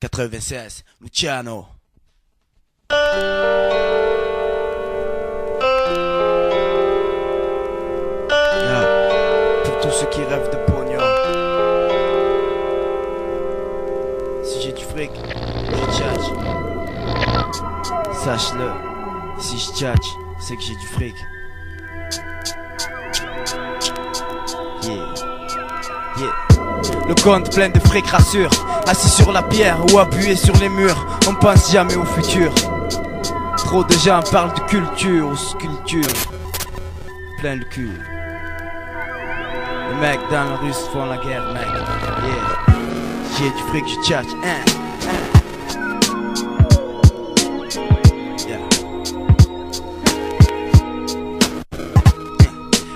96, Luciano. Yeah. Pour tous ceux qui rêvent de pognon. Si j'ai du fric, je tchatche. Sache-le, si je tchatche, c'est que j'ai du fric. Le compte plein de fric rassure. Assis sur la pierre ou appuyé sur les murs, on pense jamais au futur. Trop de gens parlent de culture ou sculpture. Plein le cul. Les mecs dans la rue se font la guerre, mec. Yeah. J'ai du fric, je tchatche.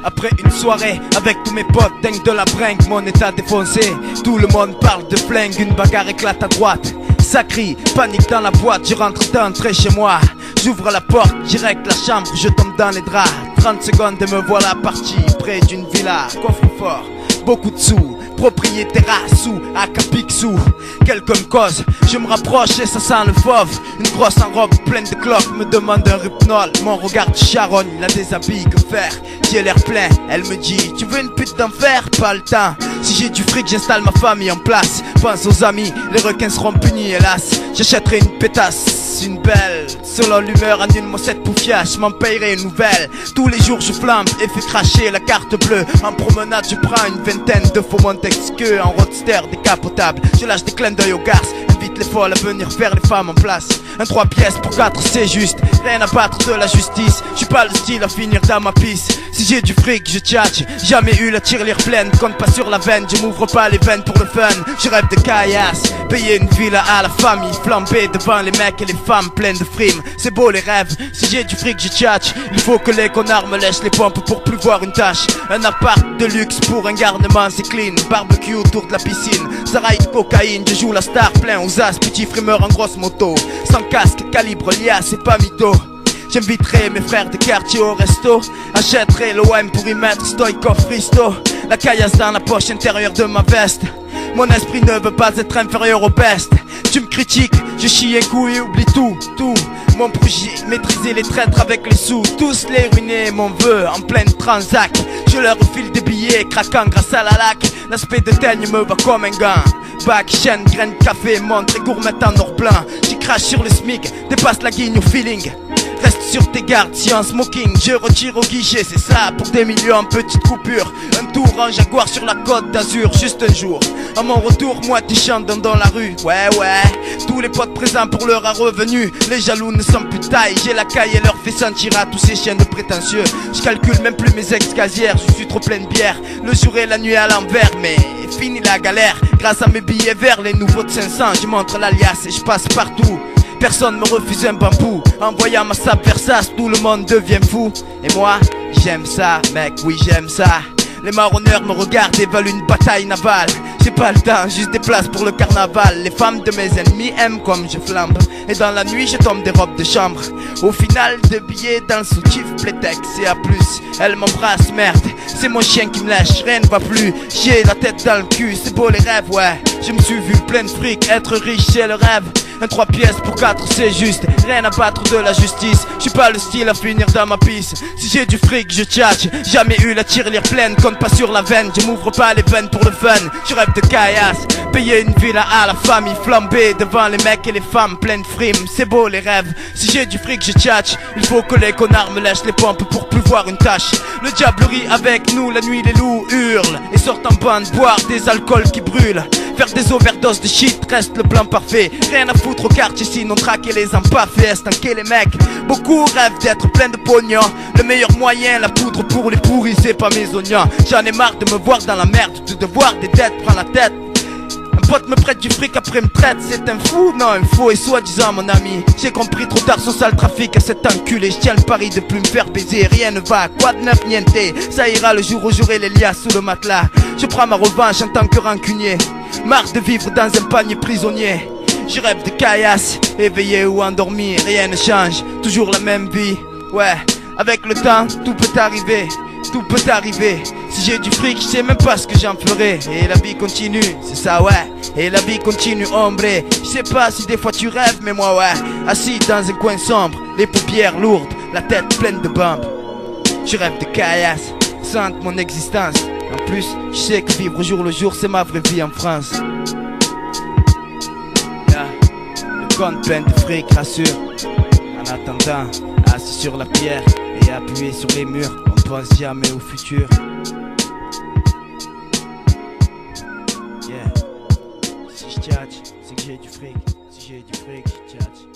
Après une soirée avec tous mes potes, dingue de la bringue, mon état défoncé. Tout le monde parle de flingue, une bagarre éclate à droite. Ça crie, panique dans la boîte, je rentre d'entrée chez moi. J'ouvre la porte, direct la chambre, je tombe dans les draps. 30 secondes et me voilà parti, près d'une villa, coffre-fort, beaucoup de sous. Propriétaire à sous, à Capixou. Quelqu'un me cause, je me rapproche et ça sent le fauve. Une grosse en robe pleine de cloques me demande un rypnol. Mon regard de charogne, la déshabille, que faire? J'ai l'air plein, elle me dit, tu veux une pute d'enfer? Pas le temps. Si j'ai du fric, j'installe ma famille en place. Pense aux amis, les requins seront punis, hélas. J'achèterai une pétasse, une belle. Selon l'humeur, annule-moi cette poufiache, m'en payerai une nouvelle. Tous les jours je flambe et fais cracher la carte bleue. En promenade je prends une vingtaine de faux Montesquieu. En roadster décapotable, je lâche des clins d'œil aux garces. Invite les folles à venir faire les femmes en place. Un 3 pièces pour 4 c'est juste, rien à battre de la justice. J'suis pas le style à finir dans ma piste. Si j'ai du fric je tchatche, jamais eu la tirelire pleine. Compte pas sur la veine, je m'ouvre pas les veines pour le fun. Je rêve de caillasse, payer une villa à la famille. Flamber devant les mecs et les femmes pleines de frimes. C'est beau les rêves, si j'ai du fric je tchatche. Il faut que les connards me lèchent les pompes pour plus voir une tâche. Un appart de luxe pour un garnement c'est clean. Barbecue autour de la piscine, Zaraï de cocaïne. Je joue la star plein aux as, petit frimeur en grosse moto. Sans casque, calibre, liasse, c'est pas mytho. J'inviterai mes frères de quartier au resto. Achèterai l'OM pour y mettre Stoïkov Risto. La caillasse dans la poche intérieure de ma veste. Mon esprit ne veut pas être inférieur au best. Tu me critiques, je chie un coup et oublie tout. Mon projet, maîtriser les traîtres avec les sous. Tous les ruiner, mon vœu en pleine transac. Je leur refile des billets, craquant grâce à la lac. L'aspect de teigne me va comme un gant. Bac, chaîne, graine, café, montre et gourmette en or blanc. J'y crache sur le smic, dépasse la guigne au feeling. Reste sur tes gardes si en smoking je retire au guichet, c'est ça pour des millions en petites coupures. Un tour en Jaguar sur la côte d'Azur, juste un jour. À mon retour, moi tu chantes dans la rue. Ouais, tous les potes présents pour l'heure à revenu. Les jaloux ne sont plus de taille, j'ai la caille et leur fait sentir à tous ces chiens de prétentieux. Je calcule même plus mes ex-gazières, je suis trop plein de bière. Le jour et la nuit à l'envers, mais fini la galère. Grâce à mes billets verts, les nouveaux de 500, je montre l'alias et je passe partout. Personne me refuse un bambou. En voyant ma sape Versace, tout le monde devient fou. Et moi, j'aime ça, mec, oui j'aime ça. Les marronneurs me regardent et veulent une bataille navale. J'ai pas le temps, juste des places pour le carnaval. Les femmes de mes ennemis aiment comme je flambe. Et dans la nuit je tombe des robes de chambre. Au final, 2 billets dans le soutif Playtex et à plus. Elle m'embrasse, merde, c'est mon chien qui me lâche, rien ne va plus. J'ai la tête dans le cul, c'est beau les rêves, ouais. Je me suis vu plein de fric, être riche c'est le rêve. Un 3 pièces pour 4 c'est juste, rien à battre de la justice. J'suis pas le style à finir dans ma piste. Si j'ai du fric je tchatche, jamais eu la tirelire pleine. Compte pas sur la veine, je m'ouvre pas les veines pour le fun. Je rêve de caillasse, payer une villa à la famille. Flamber devant les mecs et les femmes pleines de frimes. C'est beau les rêves, si j'ai du fric je tchatche. Il faut que les connards me lèchent les pompes pour plus voir une tâche. Le diable rit avec nous, la nuit les loups hurlent et sortent en bande boire des alcools qui brûlent. Faire des overdoses de shit, reste le plan parfait. Rien à foutre au quartier sinon traquer les empaffés. Estanquer les mecs, beaucoup rêvent d'être plein de pognon. Le meilleur moyen, la poudre pour les pourris, c'est pas mes oignons. J'en ai marre de me voir dans la merde, de devoir des dettes, prends la tête. Un pote me prête du fric après me traite, c'est un fou, non un faux et soi-disant mon ami. J'ai compris trop tard son sale trafic à cet enculé. Je tiens le pari de plus me faire baiser, rien ne va, quoi de neuf niente. Ça ira le jour où j'aurai les liasses sous le matelas. Je prends ma revanche en tant que rancunier. Marre de vivre dans un panier prisonnier. Je rêve de caillasse, éveillé ou endormi, rien ne change, toujours la même vie. Ouais, avec le temps, tout peut arriver. tout peut arriver. Si j'ai du fric, je sais même pas ce que j'en ferai. Et la vie continue, c'est ça ouais. Et la vie continue, hombre. Je sais pas si des fois tu rêves, mais moi ouais. Assis dans un coin sombre, les paupières lourdes, la tête pleine de bombes. Je rêve de caillasse, sente mon existence. En plus, je sais que vivre au jour le jour, c'est ma vraie vie en France. Yeah. Le compte plein de fric, rassure. En attendant, assis sur la pierre et appuyé sur les murs, on pense jamais au futur. Yeah. Si je tchatche, c'est que j'ai du fric. Si j'ai du fric, je tchatche.